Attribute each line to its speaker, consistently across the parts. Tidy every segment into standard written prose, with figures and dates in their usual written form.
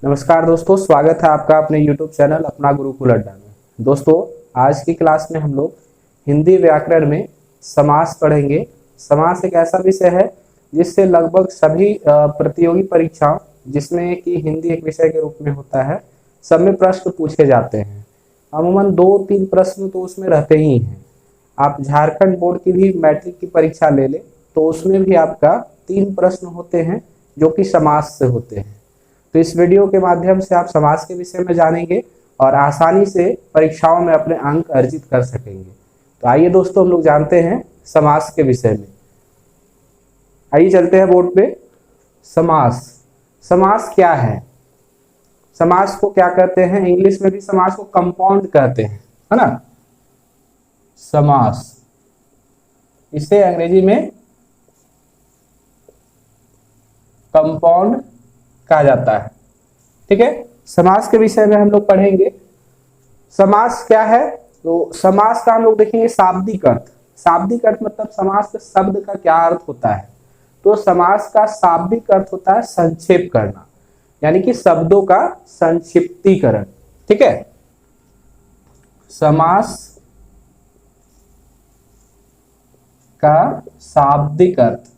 Speaker 1: नमस्कार दोस्तों, स्वागत है आपका अपने YouTube चैनल अपना गुरुकुल अड्डा में। दोस्तों, आज की क्लास में हम लोग हिंदी व्याकरण में समास पढ़ेंगे। समास एक ऐसा विषय है जिससे लगभग सभी प्रतियोगी परीक्षाओं, जिसमें कि हिंदी एक विषय के रूप में होता है, सब में प्रश्न पूछे जाते हैं। अमूमन 2-3 प्रश्न तो उसमें रहते ही हैं। आप झारखंड बोर्ड की भी मैट्रिक की परीक्षा ले लें तो उसमें भी आपका 3 प्रश्न होते हैं जो कि समास से होते हैं। तो इस वीडियो के माध्यम से आप समास के विषय में जानेंगे और आसानी से परीक्षाओं में अपने अंक अर्जित कर सकेंगे। तो आइए दोस्तों, हम लोग जानते हैं समास के विषय में। आइए चलते हैं बोर्ड पे। समास समास क्या है? समास को क्या कहते हैं? इंग्लिश में भी समास को कंपाउंड कहते हैं, है ना। समास, इसे अंग्रेजी में कंपाउंड कहा जाता है। ठीक है, समास के विषय में हम लोग पढ़ेंगे। समास क्या है? तो समास का हम लोग देखेंगे शाब्दिक अर्थ। शाब्दिक अर्थ मतलब समास के शब्द का क्या अर्थ होता है। तो समास का शाब्दिक अर्थ होता है संक्षेप करना, यानी कि शब्दों का संक्षिप्तीकरण। ठीक है, समास का शाब्दिक अर्थ,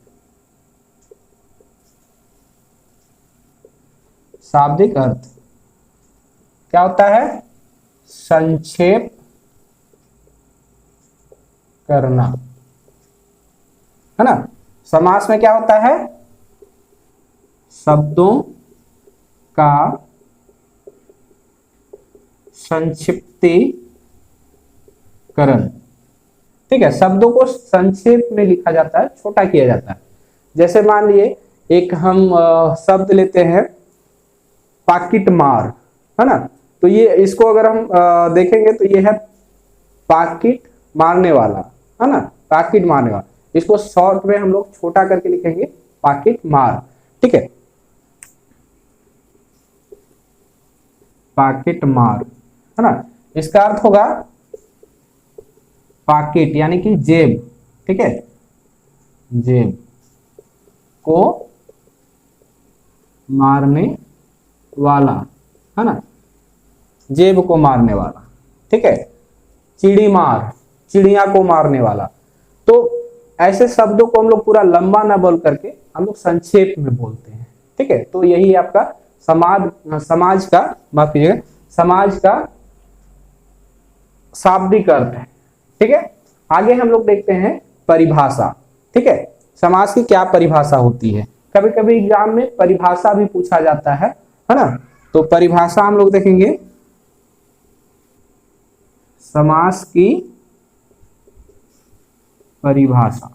Speaker 1: शाब्दिक अर्थ क्या होता है? संक्षेप करना, है ना। समास में क्या होता है? शब्दों का संक्षिप्तीकरण। ठीक है, शब्दों को संक्षेप में लिखा जाता है, छोटा किया जाता है। जैसे मान लिए एक हम शब्द लेते हैं पाकिट मार, है ना। तो ये इसको अगर हम देखेंगे तो ये है पाकिट मारने वाला, है ना। पाकिट मारने वाला, इसको शॉर्ट में हम लोग छोटा करके लिखेंगे पाकिट मार। ठीक है, पाकिट मार, है ना। इसका अर्थ होगा पाकिट यानी कि जेब। ठीक है, जेब को मारने वाला, है ना, जेब को मारने वाला। ठीक है, चिड़ी मार, चिड़िया को मारने वाला। तो ऐसे शब्दों को हम लोग पूरा लंबा ना बोल करके हम लोग संक्षेप में बोलते हैं। ठीक है, तो यही आपका समाज का, माफ कीजिएगा, समाज का शाब्दिक अर्थ है। ठीक है, आगे हम लोग देखते हैं परिभाषा। ठीक है, समाज की क्या परिभाषा होती है। कभी कभी एग्जाम में परिभाषा भी पूछा जाता है ना। तो परिभाषा हम लोग देखेंगे, समास की परिभाषा।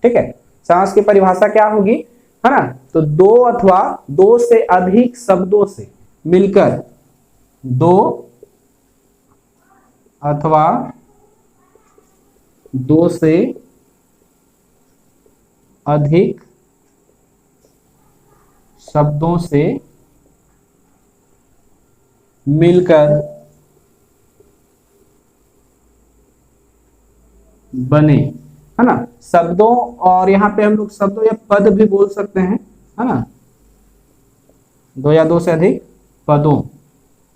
Speaker 1: ठीक है, समास की परिभाषा क्या होगी, है ना। तो दो अथवा दो से अधिक शब्दों से मिलकर, दो अथवा दो से अधिक शब्दों से मिलकर बने, है ना, शब्दों। और यहां पे हम लोग शब्दों या पद भी बोल सकते हैं, है ना। दो या दो से अधिक पदों,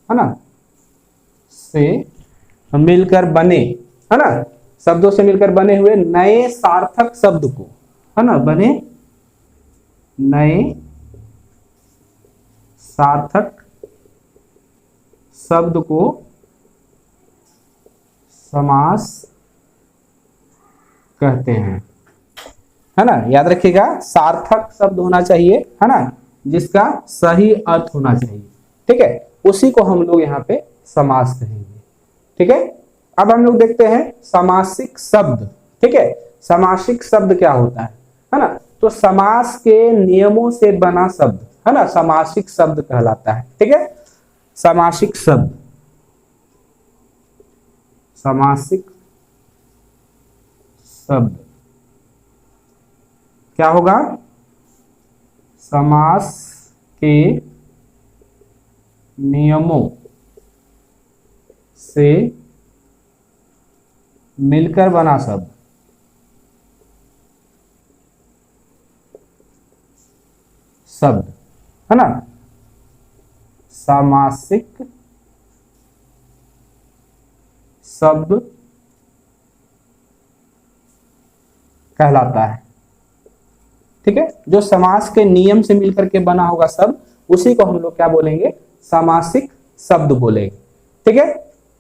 Speaker 1: है ना, से मिलकर बने, है ना, शब्दों से मिलकर बने हुए नए सार्थक शब्द को, है ना, बने नए सार्थक शब्द को समास कहते हैं, है ना। याद रखिएगा, सार्थक शब्द होना चाहिए, है ना, जिसका सही अर्थ होना चाहिए। ठीक है, उसी को हम लोग यहाँ पे समास कहेंगे। ठीक है, अब हम लोग देखते हैं समासिक शब्द। ठीक है, समासिक शब्द क्या होता है ना। तो समास के नियमों से बना शब्द, है ना, समासिक शब्द कहलाता है। ठीक है, समासिक शब्द, समासिक शब्द क्या होगा? समास के नियमों से मिलकर बना शब्द। शब्द, है ना, सामासिक शब्द कहलाता है। ठीक है, जो समास के नियम से मिलकर के बना होगा शब्द, उसी को हम लोग क्या बोलेंगे, सामासिक शब्द बोलेंगे। ठीक है,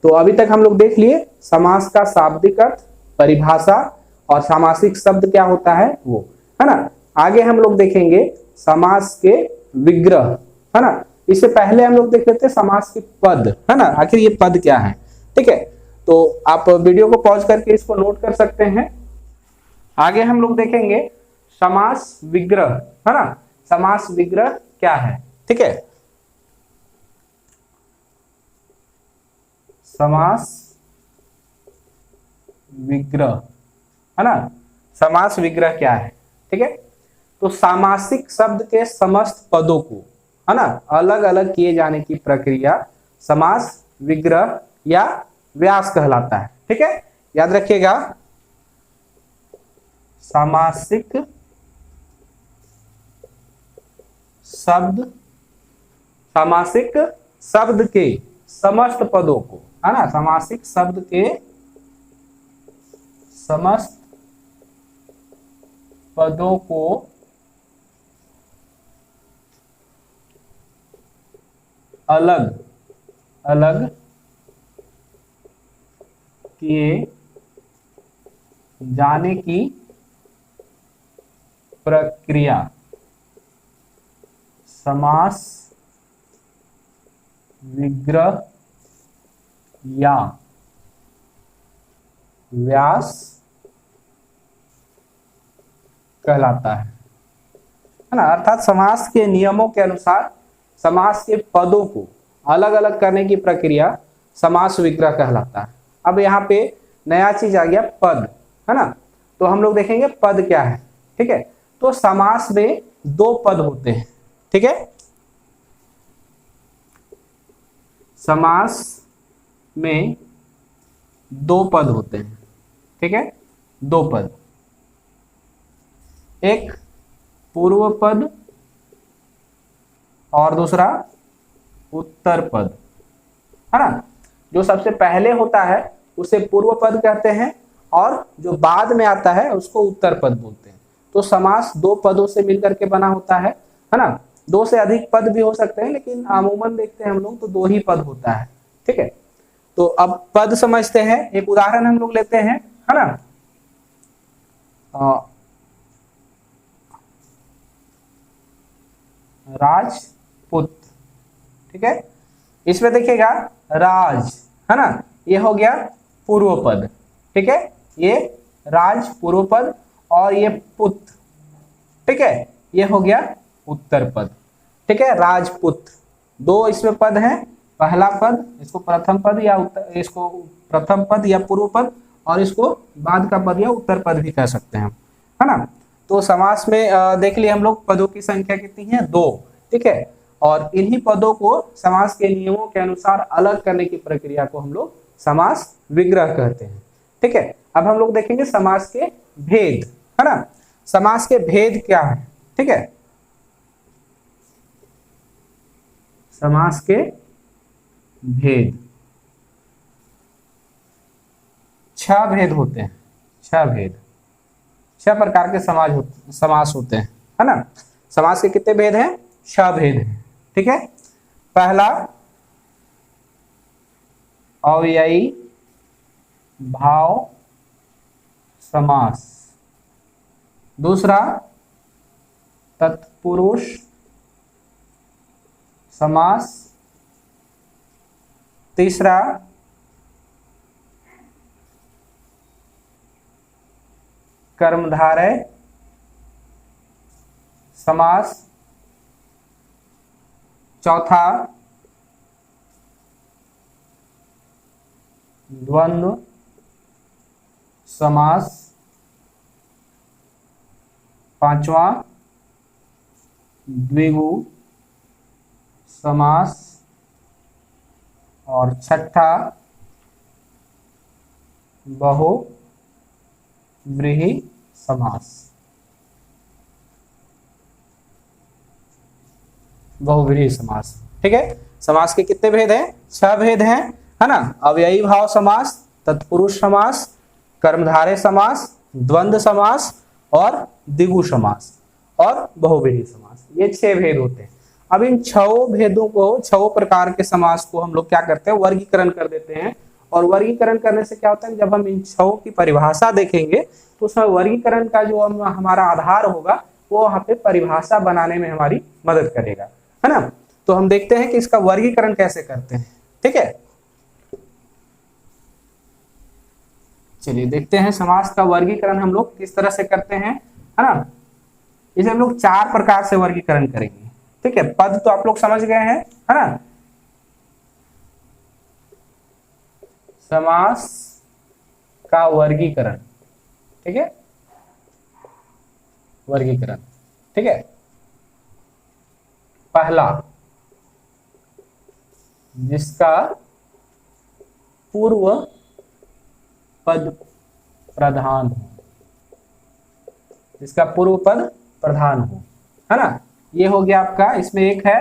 Speaker 1: तो अभी तक हम लोग देख लिए समास का शाब्दिक अर्थ, परिभाषा और सामासिक शब्द क्या होता है वो, है ना। आगे हम लोग देखेंगे समास के विग्रह, है ना। इससे पहले हम लोग देख लेते हैं समास के पद, है ना, आखिर ये पद क्या है। ठीक है, तो आप वीडियो को पॉज करके इसको नोट कर सकते हैं। आगे हम लोग देखेंगे समास विग्रह, है ना। समास विग्रह क्या है, ठीक है। समास विग्रह, है ना, समास विग्रह क्या है, ठीक है। तो सामासिक शब्द के समस्त पदों को, है ना, अलग अलग किए जाने की प्रक्रिया समास विग्रह या व्यास कहलाता है। ठीक है, याद रखिएगा, सामासिक शब्द, सामासिक शब्द के समस्त पदों को, है ना, सामासिक शब्द के समस्त पदों को अलग अलग किए जाने की प्रक्रिया समास विग्रह या व्यास कहलाता है ना। अर्थात समास के नियमों के अनुसार समास के पदों को अलग अलग करने की प्रक्रिया समास विग्रह कहलाता है। अब यहाँ पे नया चीज आ गया, पद, है ना। तो हम लोग देखेंगे पद क्या है, ठीक है। तो समास में दो पद होते हैं, ठीक है। समास में दो पद होते हैं, ठीक है, दो पद, एक पूर्व पद और दूसरा उत्तर पद, है ना। जो सबसे पहले होता है उसे पूर्व पद कहते हैं और जो बाद में आता है उसको उत्तर पद बोलते हैं। तो समास दो पदों से मिलकर के बना होता है ना। दो से अधिक पद भी हो सकते हैं, लेकिन अमूमन देखते हैं हम लोग तो दो ही पद होता है, ठीक है। तो अब पद समझते हैं, एक उदाहरण हम लोग लेते हैं, है ना। राजपुत्र, ठीक है। इसमें देखिएगा राज, है ना, ये हो गया पूर्व पद, ठीक है, ये राज पूर्व पद और ये पुत्र, ठीक है, ये हो गया उत्तर पद, ठीक है। राजपुत्र, दो इसमें पद हैं, पहला पद इसको प्रथम पद या उत्तर, इसको प्रथम पद या पूर्व पद, और इसको बाद का पद या उत्तर पद भी कह सकते हैं, है ना। तो समास में देख लिए हम लोग पदों की संख्या कितनी है, दो, ठीक है। और इन्हीं पदों को समास के नियमों के अनुसार अलग करने की प्रक्रिया को हम लोग समास विग्रह कहते हैं, ठीक है। अब हम लोग देखेंगे समास के भेद, है ना। समास के भेद क्या है, ठीक है। समास के भेद, छह भेद होते हैं, छह भेद, छह प्रकार के समास होते हैं, है ना। समास के कितने भेद हैं, छह भेद हैं, ठीक है। पहला अव्ययी भाव समास, दूसरा तत्पुरुष समास, तीसरा कर्मधारय समास, चौथा द्वंद्व समास, पांचवा द्विगु समास और छठा बहुव्रीहि समास। बहुव्रीहि समास। ठीक है, समास के कितने भेद हैं? 6 भेद हैं, है ना। अव्ययी भाव समास, तत्पुरुष समास, कर्मधारय समास, द्वंद्व समास और द्विगु समास और बहुव्रीहि समास, ये 6 भेद होते हैं। अब इन 6 भेदों को, 6 प्रकार के समास को हम लोग क्या करते हैं? वर्गीकरण कर देते हैं। और वर्गीकरण करने से क्या होता है? जब हम इन 6 की परिभाषा देखेंगे तो उसमें वर्गीकरण का जो हमारा आधार होगा वो वहां पे परिभाषा बनाने में हमारी मदद करेगा, है ना। तो हम देखते हैं कि इसका वर्गीकरण कैसे करते हैं। ठीक है, चलिए देखते हैं समास का वर्गीकरण हम लोग किस तरह से करते हैं, है ना। इसे हम लोग 4 प्रकार से वर्गीकरण करेंगे। ठीक है, पद तो आप लोग समझ गए हैं, है ना। समास का वर्गीकरण, ठीक है, वर्गीकरण। ठीक है, पहला, जिसका पूर्व पद प्रधान हो, जिसका पूर्व पद प्रधान हो, है ना। ये हो गया आपका, इसमें एक है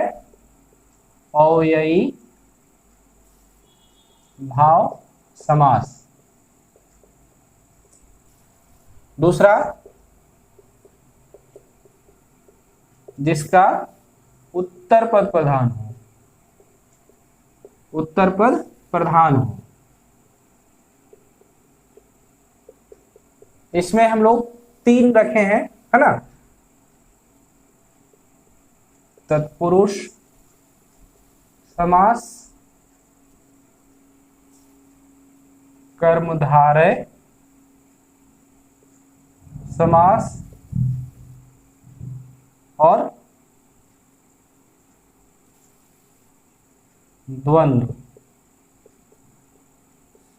Speaker 1: अव्ययी भाव समास। दूसरा, जिसका उत्तर पद प्रधान हो, उत्तर पद प्रधान हो। इसमें हम लोग 3 रखे हैं, है ना। तत्पुरुष समास, कर्मधारय समास और द्वंद्व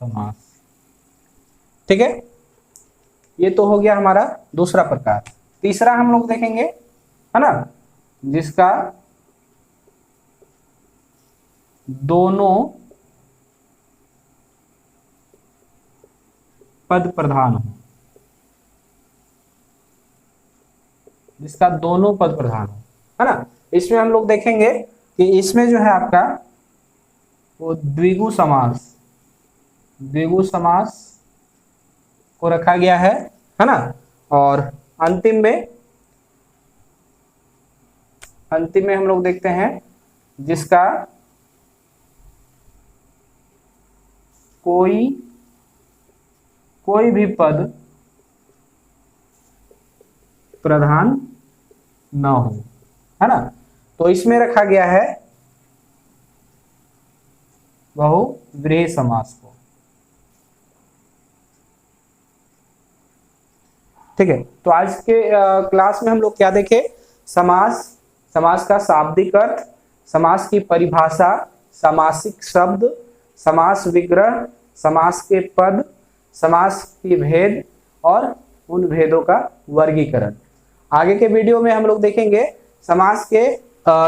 Speaker 1: समास। ठीक है, ये तो हो गया हमारा दूसरा प्रकार। तीसरा हम लोग देखेंगे, है ना, जिसका दोनों पद प्रधान हो, जिसका दोनों पद प्रधान हो, है ना। इसमें हम लोग देखेंगे कि इसमें जो है आपका वो द्विगु समास, द्विगु समास को रखा गया है ना। और अंतिम में हम लोग देखते हैं जिसका कोई भी पद प्रधान न हो, है ना। तो इसमें रखा गया है बहुव्रीहि समास को। ठीक है, तो आज के क्लास में हम लोग क्या देखे? समास का शाब्दिक अर्थ, समास की परिभाषा, सामासिक शब्द, समास विग्रह, समास के पद, समास के भेद और उन भेदों का वर्गीकरण। आगे के वीडियो में हम लोग देखेंगे समास के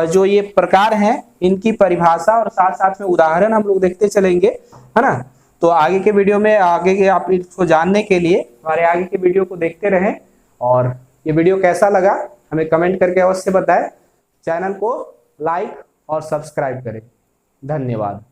Speaker 1: जो ये प्रकार हैं इनकी परिभाषा और साथ साथ में उदाहरण हम लोग देखते चलेंगे, है ना। तो आगे के वीडियो में आगे के आप इसको जानने के लिए हमारे आगे के वीडियो को देखते रहें। और ये वीडियो कैसा लगा हमें कमेंट करके अवश्य बताएं। चैनल को लाइक और सब्सक्राइब करें। धन्यवाद।